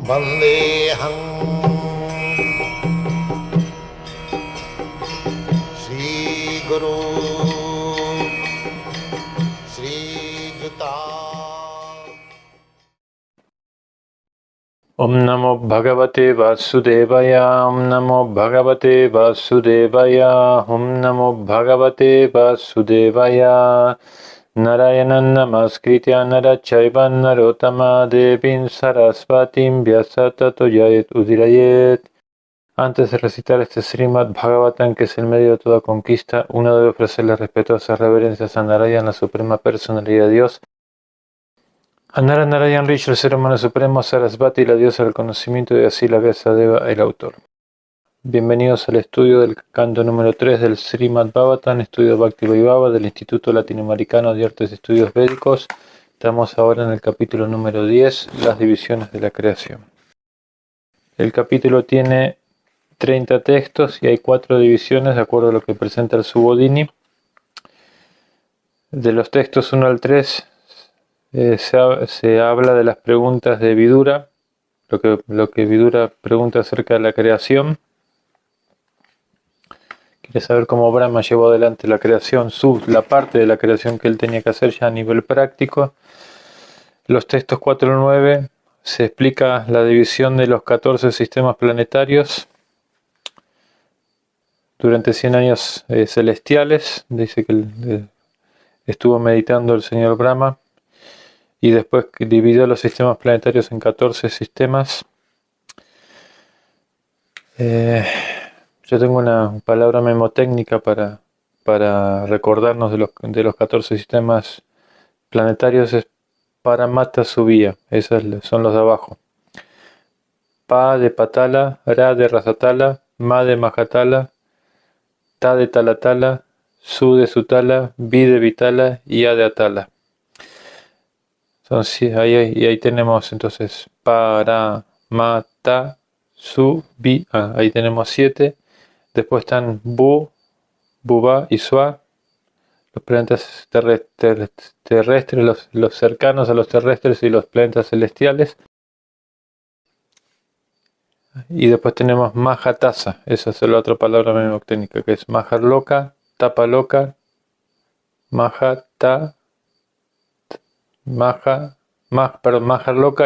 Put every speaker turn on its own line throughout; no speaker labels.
Vandeham Sri Guru Sri Juta.
Om Namo Bhagavate Vasudevaya, Om Namo Bhagavate Vasudevaya, Om Namo Bhagavate Vasudevaya. Narayanan Namaskritya Narachaiva Narottama Devim Sarasvatim Vyasata Toyayet Udirayet. Antes de recitar este Srimad Bhagavatam, que es el medio de toda conquista, uno debe ofrecerle respetuosas reverencias a Narayana, la suprema personalidad de Dios, a Narayan Rishi, el ser humano supremo, Sarasvati, la diosa del conocimiento, y así la Vyasadeva, el autor. Bienvenidos al estudio del canto número 3 del Srimad Bhagavatam, estudio Bhakti Vaibhava del Instituto Latinoamericano de Artes y Estudios Védicos. Estamos ahora en el capítulo número 10, las divisiones de la creación. El capítulo tiene 30 textos y hay 4 divisiones de acuerdo a lo que presenta el Subodhini. De los textos 1 al 3 se habla de las preguntas de Vidura, lo que Vidura pregunta acerca de la creación. Quiere saber cómo Brahma llevó adelante la creación, la parte de la creación que él tenía que hacer ya a nivel práctico. Los textos 4 al 9 se explica la división de los 14 sistemas planetarios durante 100 años celestiales. Dice que estuvo meditando el señor Brahma y después dividió los sistemas planetarios en 14 sistemas. Yo tengo una palabra memotécnica para recordarnos de los 14 sistemas planetarios. Es Paramata Subía, esos son los de abajo. Pa de Patala, Ra de Rasatala, Ma de Mahatala, Ta de Talatala, Su de Sutala, Vi de Vitala y A de Atala. Ahí tenemos entonces Paramata Subía, ahí tenemos 7. Después están Bu, Buba y Sua, los planetas terrestres, los cercanos a los terrestres y los planetas celestiales. Y después tenemos Mahatasa, esa es la otra palabra mnemotecnica, que es Maharloka, Tapaloka, Maharloka,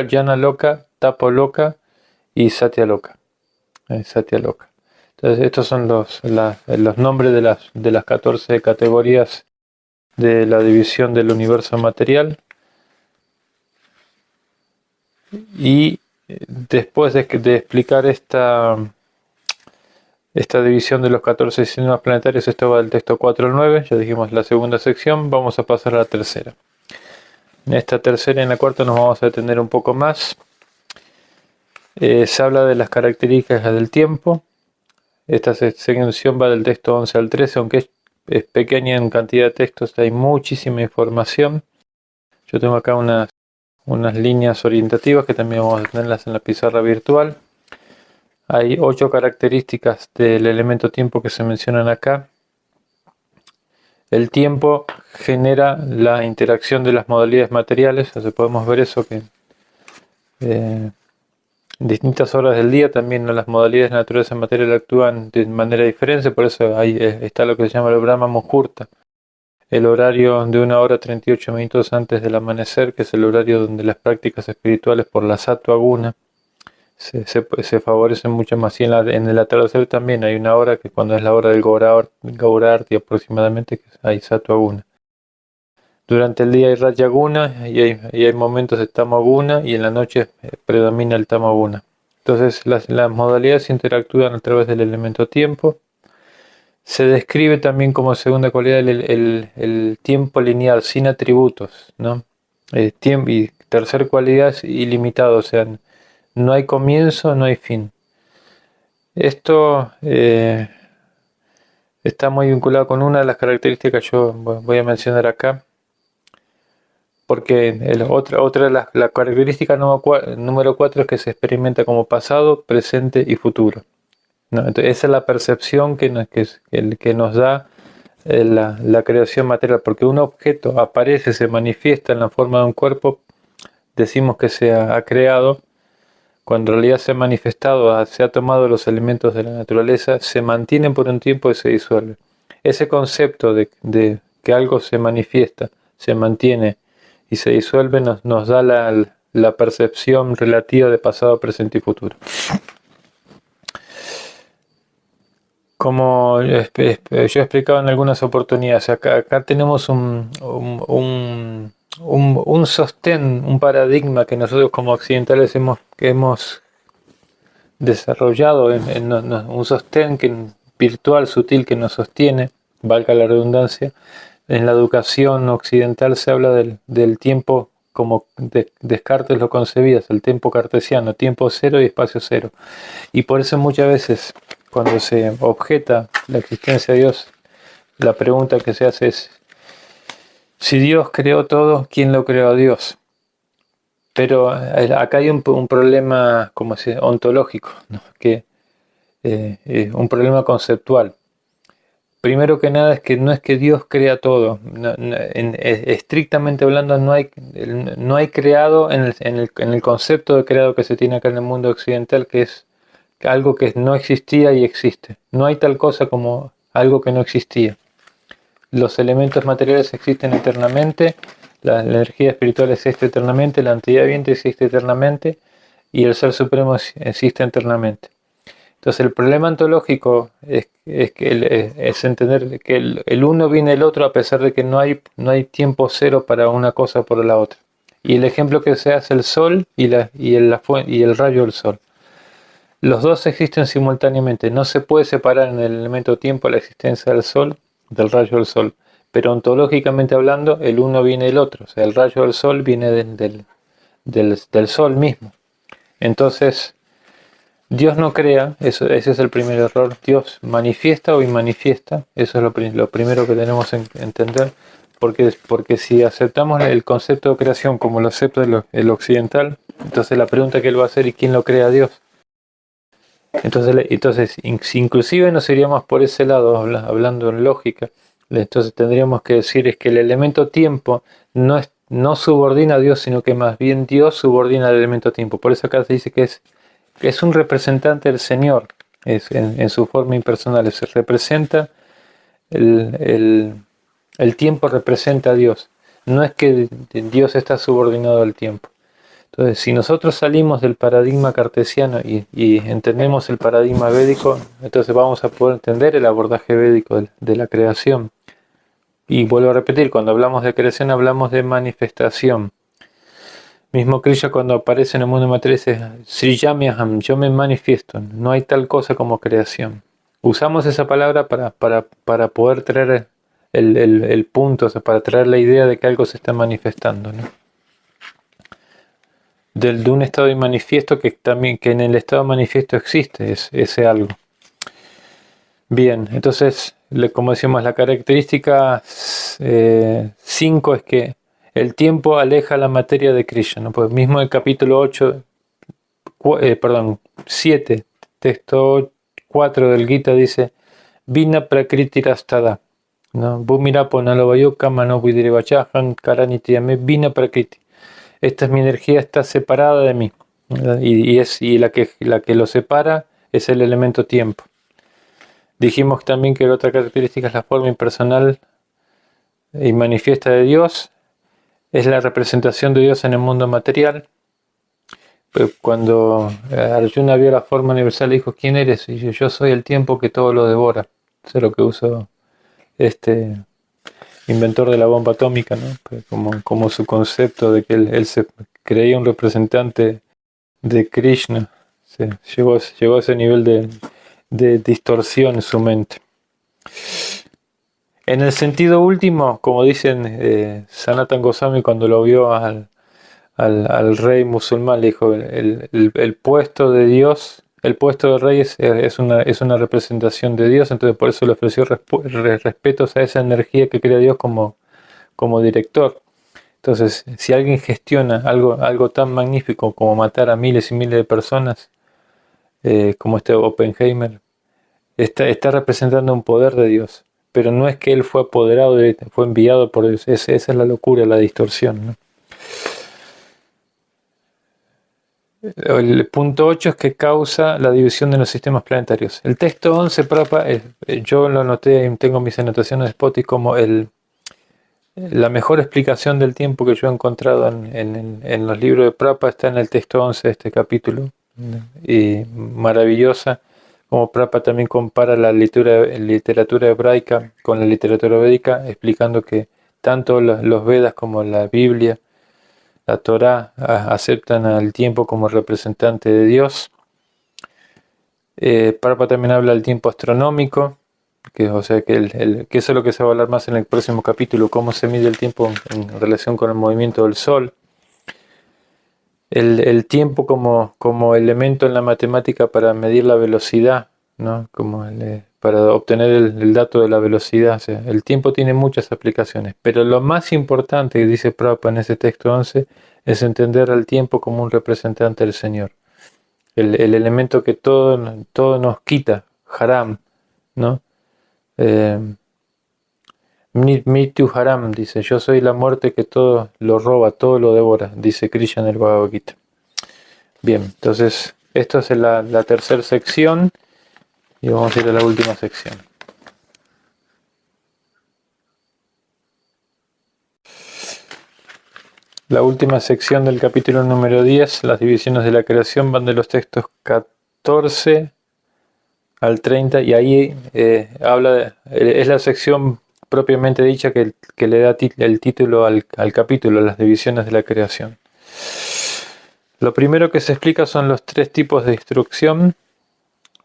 Janaloka, Tapoloka y Satyaloka. Satyaloka. Entonces estos son los nombres de las 14 categorías de la división del universo material. Y después de explicar esta división de los 14 sistemas planetarios, esto va del texto 4 al 9, ya dijimos la segunda sección, vamos a pasar a la tercera. En esta tercera y en la cuarta nos vamos a detener un poco más. Se habla de las características del tiempo. Esta sección va del texto 11 al 13, aunque es pequeña en cantidad de textos, hay muchísima información. Yo tengo acá unas líneas orientativas que también vamos a tenerlas en la pizarra virtual. Hay 8 características del elemento tiempo que se mencionan acá. El tiempo genera la interacción de las modalidades materiales, entonces podemos ver eso que en distintas horas del día también las modalidades de naturaleza material actúan de manera diferente, por eso ahí está lo que se llama el Brahma Muhurta, el horario de 1 hora 38 minutos antes del amanecer, que es el horario donde las prácticas espirituales por la Sattva Guna se favorecen mucho más. Y en el atardecer también hay una hora que cuando es la hora del Gaurarti aproximadamente, que hay Sattva Guna. Durante el día hay Raja Guna y hay momentos de Tama Guna, y en la noche predomina el Tama Guna. Entonces las modalidades interactúan a través del elemento tiempo. Se describe también como segunda cualidad el tiempo lineal, sin atributos, ¿no? Y tercera cualidad es ilimitado, o sea, no hay comienzo, no hay fin. Esto está muy vinculado con una de las características que yo voy a mencionar acá, porque otra de las características número 4 es que se experimenta como pasado, presente y futuro. ¿No? Entonces, esa es la percepción que nos da la creación material, porque un objeto aparece, se manifiesta en la forma de un cuerpo, decimos que se ha creado, cuando en realidad se ha manifestado, se ha tomado los elementos de la naturaleza, se mantienen por un tiempo y se disuelven. Ese concepto de que algo se manifiesta, se mantiene y se disuelve nos da la percepción relativa de pasado, presente y futuro. Como yo he explicado en algunas oportunidades, acá tenemos un sostén, un paradigma que nosotros como occidentales hemos desarrollado, un sostén virtual, sutil, que nos sostiene, valga la redundancia. En la educación occidental se habla del tiempo como Descartes lo concebía, el tiempo cartesiano, tiempo cero y espacio cero. Y por eso muchas veces cuando se objeta la existencia de Dios, la pregunta que se hace es, si Dios creó todo, ¿quién lo creó a Dios? Pero acá hay un problema, como se dice, ontológico, ¿no? Un problema conceptual. Primero que nada es que no es que Dios crea todo. Estrictamente hablando, no hay creado en el concepto de creado que se tiene acá en el mundo occidental, que es algo que no existía y existe. No hay tal cosa como algo que no existía. Los elementos materiales existen eternamente, la energía espiritual existe eternamente, la entidad viviente existe eternamente y el Ser Supremo existe eternamente. Entonces el problema ontológico es entender que el uno viene del otro a pesar de que no hay tiempo cero para una cosa o para la otra. Y el ejemplo que se hace el Sol y el rayo del Sol. Los dos existen simultáneamente, no se puede separar en el elemento tiempo la existencia del Sol del rayo del Sol, pero ontológicamente hablando el uno viene del otro, o sea, el rayo del Sol viene del Sol mismo. Entonces, Dios no crea, ese es el primer error. Dios manifiesta o inmanifiesta, eso es lo primero que tenemos que entender, porque si aceptamos el concepto de creación como lo acepta el occidental, entonces la pregunta que él va a hacer es ¿quién lo crea a Dios? Entonces inclusive nos iríamos por ese lado, hablando en lógica. Entonces tendríamos que decir es que el elemento tiempo no subordina a Dios, sino que más bien Dios subordina al elemento tiempo. Por eso acá se dice que es un representante del Señor, en su forma impersonal. Se representa, el tiempo representa a Dios. No es que Dios está subordinado al tiempo. Entonces, si nosotros salimos del paradigma cartesiano y entendemos el paradigma védico, entonces vamos a poder entender el abordaje védico de la creación. Y vuelvo a repetir, cuando hablamos de creación hablamos de manifestación. Mismo Krishna cuando aparece en el mundo material dice, Sriyamyaham, yo me manifiesto, no hay tal cosa como creación. Usamos esa palabra para poder traer el punto, o sea, para traer la idea de que algo se está manifestando, ¿no? De un estado inmanifiesto que en el estado manifiesto existe ese algo. Bien, entonces, como decíamos, la característica 5 es que el tiempo aleja la materia de Krishna, ¿no? Pues mismo el capítulo 7, texto 4 del Gita dice, Vina prakriti rastada, ¿no? Bhumirapo nalovayoka mano vidirevachahan karanitiyame Vina prakriti. Esta es mi energía, está separada de mí. Y la que lo separa es el elemento tiempo. Dijimos también que la otra característica es la forma impersonal y manifiesta de Dios. Es la representación de Dios en el mundo material. Cuando Arjuna vio la forma universal, dijo, ¿quién eres? Y yo soy el tiempo que todo lo devora. Eso es lo que usó este inventor de la bomba atómica, ¿no? Como su concepto de que él se creía un representante de Krishna. Sí, llegó a ese nivel de distorsión en su mente. En el sentido último, como dicen Sanatan Goswami cuando lo vio al rey musulmán, le dijo, el puesto de Dios, el puesto de rey es una representación de Dios, entonces por eso le ofreció respetos a esa energía que crea Dios como director. Entonces, si alguien gestiona algo tan magnífico como matar a miles y miles de personas, como Oppenheimer, está representando un poder de Dios, pero no es que él fue apoderado, fue enviado por Dios. Esa es la locura, la distorsión, ¿no? El punto 8 es que causa la división de los sistemas planetarios. El texto 11, Prabhupada, yo lo noté, tengo mis anotaciones de Spotify como la mejor explicación del tiempo que yo he encontrado en los libros de Prabhupada está en el texto 11 de este capítulo. Y maravillosa, como Prabhupada también compara la literatura hebraica con la literatura védica, explicando que tanto los Vedas como la Biblia, la Torá, aceptan al tiempo como representante de Dios. Prabhupada también habla del tiempo astronómico, o sea que eso es lo que se va a hablar más en el próximo capítulo, cómo se mide el tiempo en relación con el movimiento del Sol. El tiempo como elemento en la matemática para medir la velocidad, ¿no? Para obtener el dato de la velocidad. O sea, el tiempo tiene muchas aplicaciones, pero lo más importante que dice Prabhupada en ese texto 11 es entender al tiempo como un representante del Señor. El elemento que todo nos quita, haram, ¿no? Mitu haram, dice, yo soy la muerte que todo lo roba, todo lo devora, dice Krishna en el Bhagavad Gita. Bien, entonces, esto es la tercera sección y vamos a ir a la última sección. La última sección del capítulo número 10, las divisiones de la creación, van de los textos 14 al 30 y ahí es la sección propiamente dicha que le da el título al capítulo, las divisiones de la creación. Lo primero que se explica son los tres tipos de destrucción.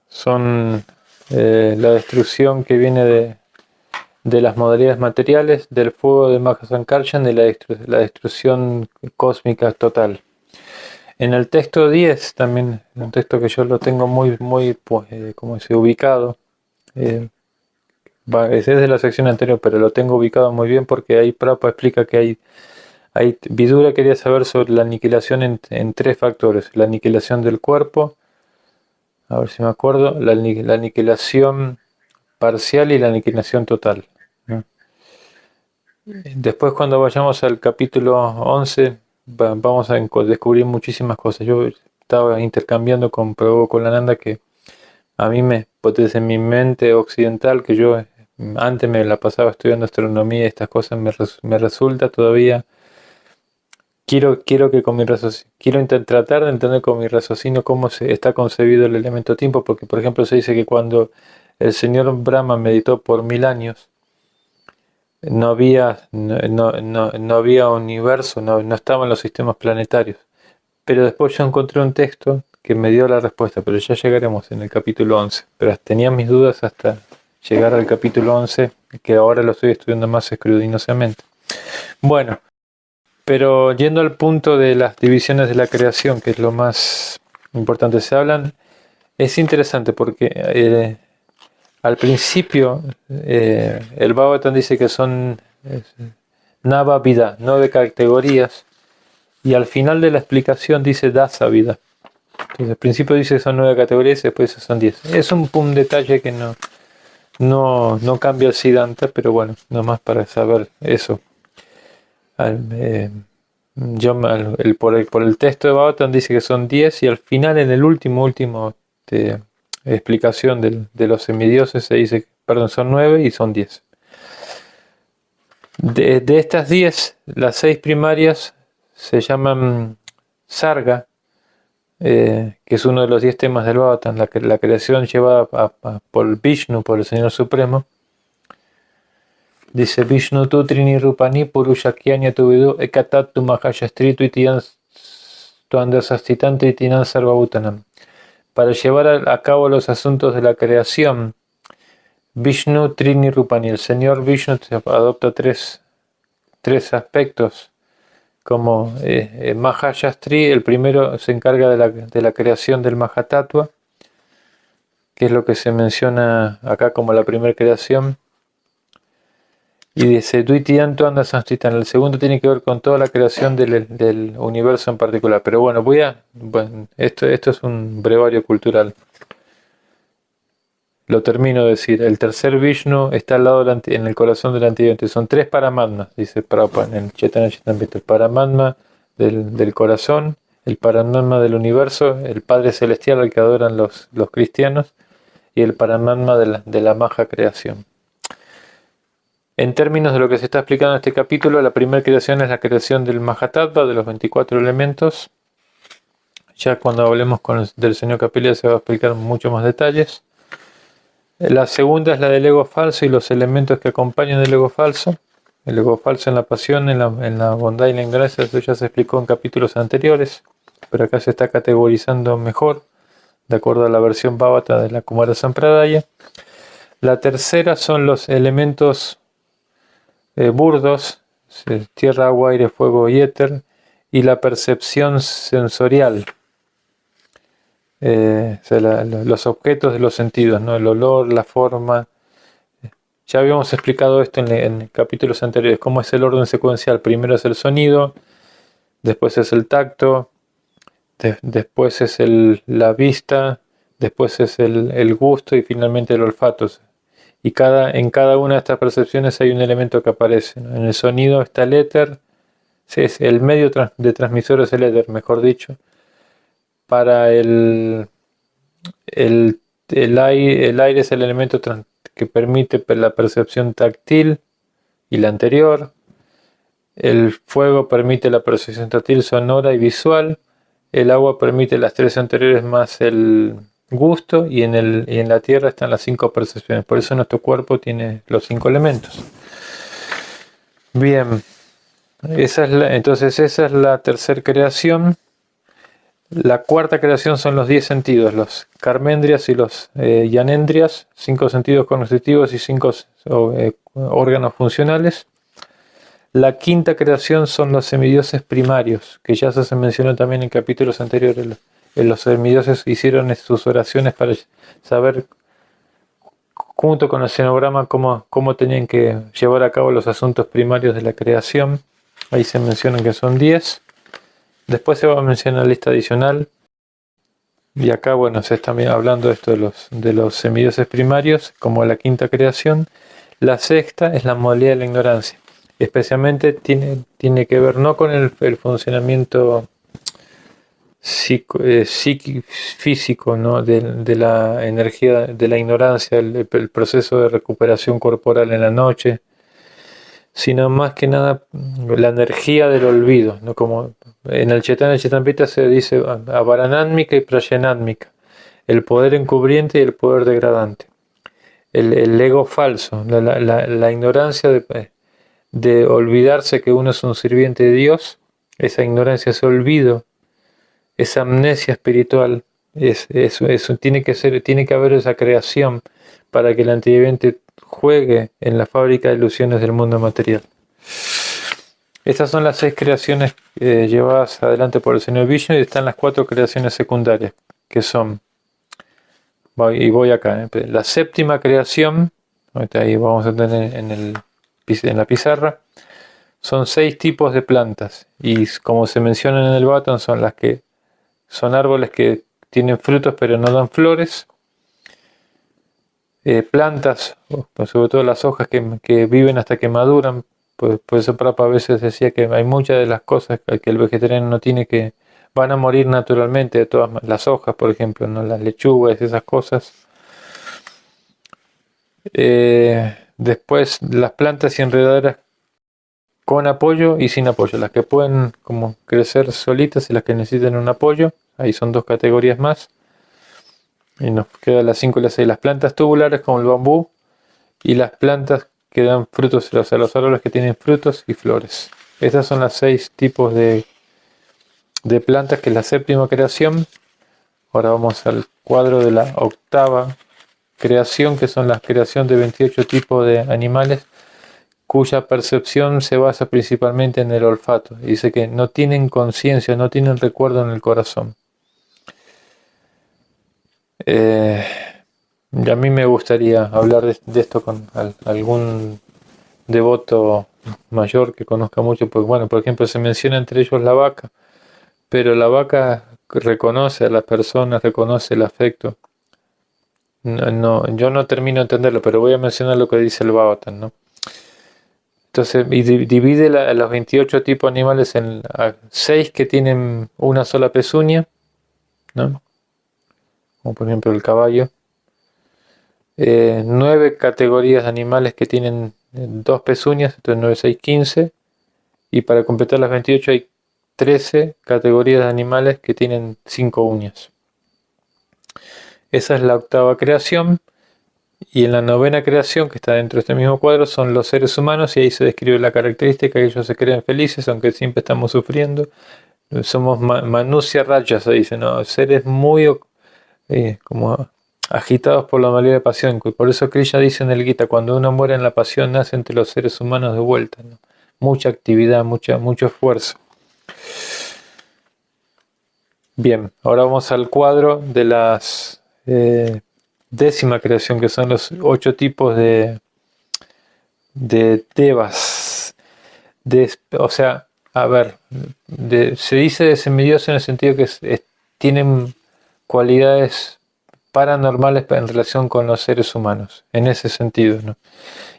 Son la destrucción que viene de las modalidades materiales, del fuego de Mahasankarshan y la destrucción cósmica total. En el texto 10, también un texto que yo lo tengo muy ubicado, es de la sección anterior, pero lo tengo ubicado muy bien porque ahí Prabhupada explica que Vidura quería saber sobre la aniquilación en tres factores: la aniquilación del cuerpo, a ver si me acuerdo, la aniquilación parcial y la aniquilación total, ¿no? Después, cuando vayamos al capítulo 11, vamos a descubrir muchísimas cosas. Yo estaba intercambiando con Prabhu Kolananda que a mí desde mi mente occidental, que yo antes me la pasaba estudiando astronomía y estas cosas, me resulta todavía. Quiero que con mi raciocinio, tratar de entender con mi raciocinio cómo está concebido el elemento tiempo, porque por ejemplo se dice que cuando el señor Brahma meditó por 1000 años, no había universo, no estaban los sistemas planetarios. Pero después yo encontré un texto que me dio la respuesta, pero ya llegaremos en el capítulo 11. Pero tenía mis dudas hasta llegar al capítulo 11, que ahora lo estoy estudiando más escrudinosamente. Bueno, pero yendo al punto de las divisiones de la creación, que es lo más importante, es interesante porque al principio el Bhagavatam dice que son Nava Vida, 9 categorías, y al final de la explicación dice Dasa Vida. Entonces al principio dice que son 9 categorías y después son 10. Es un detalle que no cambia el Siddhanta, pero bueno, nomás para saber eso. Por el texto de Bhagavatam dice que son 10 y al final en el último explicación de los semidioses se dice, son 9 y son 10. De estas 10, las 6 primarias se llaman Sarga, que es uno de los 10 temas del Bhagavatam, la creación llevada por Vishnu, por el Señor Supremo. Dice Vishnu tu trini rupani purushakyanya tuvidu ekatatu mahashastritu itiyan tuandasastitan tritinan sarvabhutanam. Para llevar a cabo los asuntos de la creación, Vishnu trini rupani, el Señor Vishnu adopta tres aspectos. Como Mahashastri, el primero se encarga de la creación del Mahatattva, que es lo que se menciona acá como la primera creación. Y dice Duitiyanto anda Sanstitan. El segundo tiene que ver con toda la creación del universo en particular. Pero bueno, esto es un brevario cultural. Lo termino de decir. El tercer Vishnu está al lado en el corazón del Antiguo. Son 3 Paramatmas, dice Prabhupada en el Chaitanya Charitamrita. El Paramatma del corazón, el Paramatma del universo, el Padre Celestial al que adoran los cristianos, y el Paramatma de la Maha creación. En términos de lo que se está explicando en este capítulo, la primera creación es la creación del Mahatattva, de los 24 elementos. Ya cuando hablemos del señor Kapila se va a explicar mucho más detalles. La segunda es la del ego falso y los elementos que acompañan el ego falso. El ego falso en la pasión, en la bondad y la ignorancia, eso ya se explicó en capítulos anteriores, pero acá se está categorizando mejor, de acuerdo a la versión Bhavata de la Kumara Sampradaya. La tercera son los elementos burdos, tierra, agua, aire, fuego y éter, y la percepción sensorial. Los objetos de los sentidos, ¿no? El olor, la forma. Ya habíamos explicado esto en capítulos anteriores, cómo es el orden secuencial. Primero es el sonido, después es el tacto, después es la vista, después es el gusto y finalmente el olfato. Y en cada una de estas percepciones hay un elemento que aparece, ¿no? En el sonido está el éter, es el medio de transmisor es el éter, mejor dicho. Para el aire es el elemento que permite la percepción táctil y la anterior. El fuego permite la percepción táctil, sonora y visual. El agua permite las tres anteriores más el gusto. Y en la tierra están las 5 percepciones. Por eso nuestro cuerpo tiene los 5 elementos. Bien. Entonces esa es la tercera creación. La cuarta creación son los 10 sentidos, los karmendrias y los yanendrias, 5 sentidos cognitivos y 5 órganos funcionales. La quinta creación son los semidioses primarios, que ya se mencionó también en capítulos anteriores. Los semidioses hicieron sus oraciones para saber, junto con el xenograma, cómo tenían que llevar a cabo los asuntos primarios de la creación. Ahí se mencionan que son 10. Después se va a mencionar la lista adicional. Y acá, bueno, se está hablando esto de los semidioses primarios, como la quinta creación. La sexta es la modalidad de la ignorancia. Especialmente tiene que ver no con el funcionamiento físico, ¿no? de la energía de la ignorancia, el proceso de recuperación corporal en la noche, sino más que nada la energía del olvido, ¿no? Como en el Chaitanya Charitamrita se dice avaranátmica y prayanátmica, el poder encubriente y el poder degradante, el ego falso, la ignorancia de olvidarse que uno es un sirviente de Dios, esa ignorancia, ese olvido, esa amnesia espiritual, tiene que haber esa creación para que el antiviviente juegue en la fábrica de ilusiones del mundo material. Estas son las 6 creaciones llevadas adelante por el señor Vishnu, y están las 4 creaciones secundarias, que son, voy acá, la séptima creación, ahí vamos a tener en la pizarra, son 6 tipos de plantas, y como se menciona en el Bhattan, son árboles que tienen frutos pero no dan flores, plantas, sobre todo las hojas que viven hasta que maduran. Por eso Prabhupada a veces decía que hay muchas de las cosas que el vegetariano no tiene, que van a morir naturalmente, de todas las hojas, por ejemplo, ¿no? Las lechugas, esas cosas. Después las plantas y enredaderas con apoyo y sin apoyo, las que pueden como crecer solitas y las que necesitan un apoyo. Ahí son 2 categorías más. Y nos quedan las 5 y las 6. Las plantas tubulares como el bambú y las plantas que dan frutos, o sea, los árboles que tienen frutos y flores. Estas son las 6 tipos de plantas, que es la séptima creación. Ahora vamos al cuadro de la octava creación, que son las creación de 28 tipos de animales, cuya percepción se basa principalmente en el olfato. Dice que no tienen conciencia, no tienen recuerdo en el corazón. Y a mí me gustaría hablar de esto con algún devoto mayor que conozca mucho, porque bueno, por ejemplo se menciona entre ellos la vaca, pero la vaca reconoce a las personas, reconoce el afecto. No, yo no termino de entenderlo, pero voy a mencionar lo que dice el Bhagavatam, ¿no? Entonces, y divide los 28 tipos de animales en 6 que tienen una sola pezuña, ¿no? Como por ejemplo el caballo. 9 categorías de animales que tienen 2 pezuñas, entonces 9, 6, 15. Y para completar las 28 hay 13 categorías de animales que tienen 5 uñas. Esa es la octava creación. Y en la novena creación, que está dentro de este mismo cuadro, son los seres humanos, y ahí se describe la característica que ellos se creen felices, aunque siempre estamos sufriendo. Somos Manusya Raja, se dice, ¿no? Seres muy como agitados por la maleza de pasión. Por eso Krishna dice en el Gita, cuando uno muere en la pasión, nace entre los seres humanos de vuelta, ¿no? Mucha actividad, mucho esfuerzo. Bien, ahora vamos al cuadro de las décima creación, que son los 8 tipos de devas. O sea, a ver, se dice de semidioses en el sentido que tienen cualidades paranormales en relación con los seres humanos, en ese sentido, ¿no?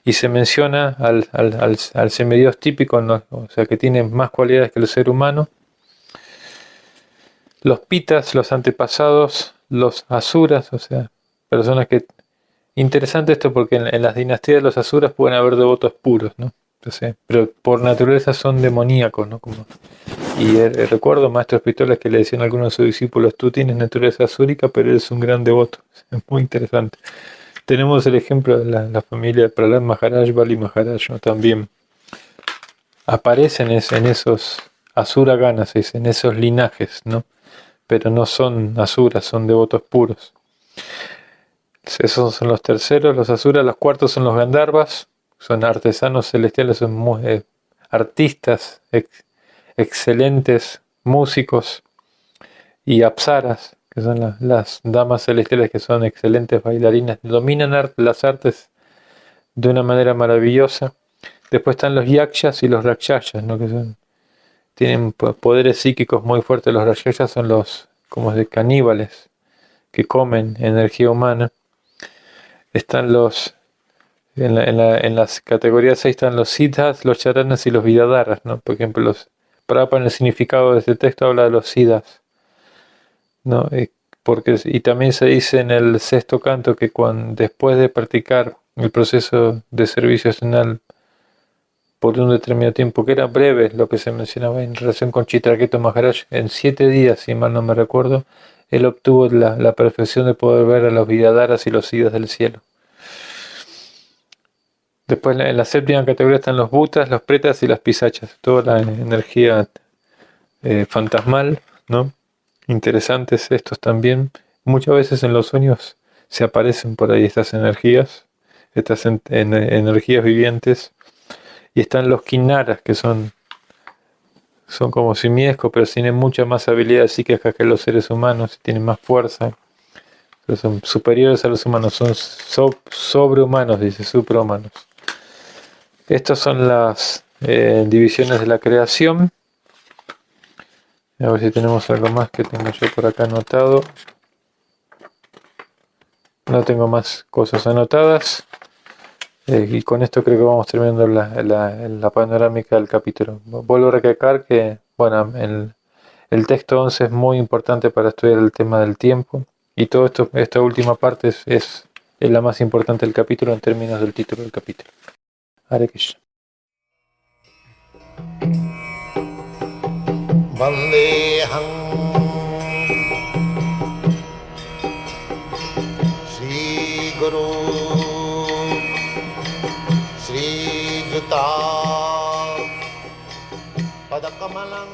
Y se menciona al semidios típico, ¿no? O sea, que tiene más cualidades que el ser humano. Los pitas, los antepasados, los asuras, o sea, personas que... Interesante esto porque en las dinastías de los asuras pueden haber devotos puros, ¿no? Entonces, pero por naturaleza son demoníacos, ¿no? Recuerdo maestros espirituales que le decían a algunos de sus discípulos, tú tienes naturaleza asúrica, pero eres un gran devoto. Es muy interesante. Tenemos el ejemplo de la familia de Prahlad Maharaj, Bali Maharaj, ¿no? También aparecen en esos asura ganas, en esos linajes, ¿no? Pero no son asuras, son devotos puros. Esos son los terceros, los asuras. Los cuartos son los gandharvas, son artesanos celestiales, son artistas, excelentes músicos. Y apsaras, que son las damas celestiales, que son excelentes bailarinas, dominan las artes de una manera maravillosa. Después están los yakshas y los rakshasas, ¿no? Que tienen poderes psíquicos muy fuertes. Los rakshasas son como de caníbales que comen energía humana. Están en las categorías 6 están los siddhas, los charanas y los vidadaras, ¿no? Por ejemplo, Prabhupada en el significado de este texto habla de los siddhas, ¿no? Y también se dice en el sexto canto que después de practicar el proceso de servicio ascensional por un determinado tiempo, que era breve, lo que se mencionaba en relación con Chitraketu Maharaj, en 7 días, si mal no me recuerdo, él obtuvo la perfección de poder ver a los vidadaras y los siddhas del cielo. Después en la séptima categoría están los bhutas, los pretas y las pisachas, toda la energía fantasmal, ¿no? Interesantes estos también. Muchas veces en los sueños se aparecen por ahí estas energías vivientes. Y están los kinnaras, que son como simiescos, pero tienen mucha más habilidad psíquica que los seres humanos, tienen más fuerza. Pero son superiores a los humanos, son sobrehumanos, dice, suprahumanos. Estas son las divisiones de la creación. A ver si tenemos algo más que tengo yo por acá anotado. No tengo más cosas anotadas. Y con esto creo que vamos terminando la panorámica del capítulo. Vuelvo a recalcar que, bueno, el texto 11 es muy importante para estudiar el tema del tiempo. Y todo esta última parte es la más importante del capítulo en términos del título del capítulo. Hare Krishna.
Vandeham Shri Guru Shri Juta Padakamalam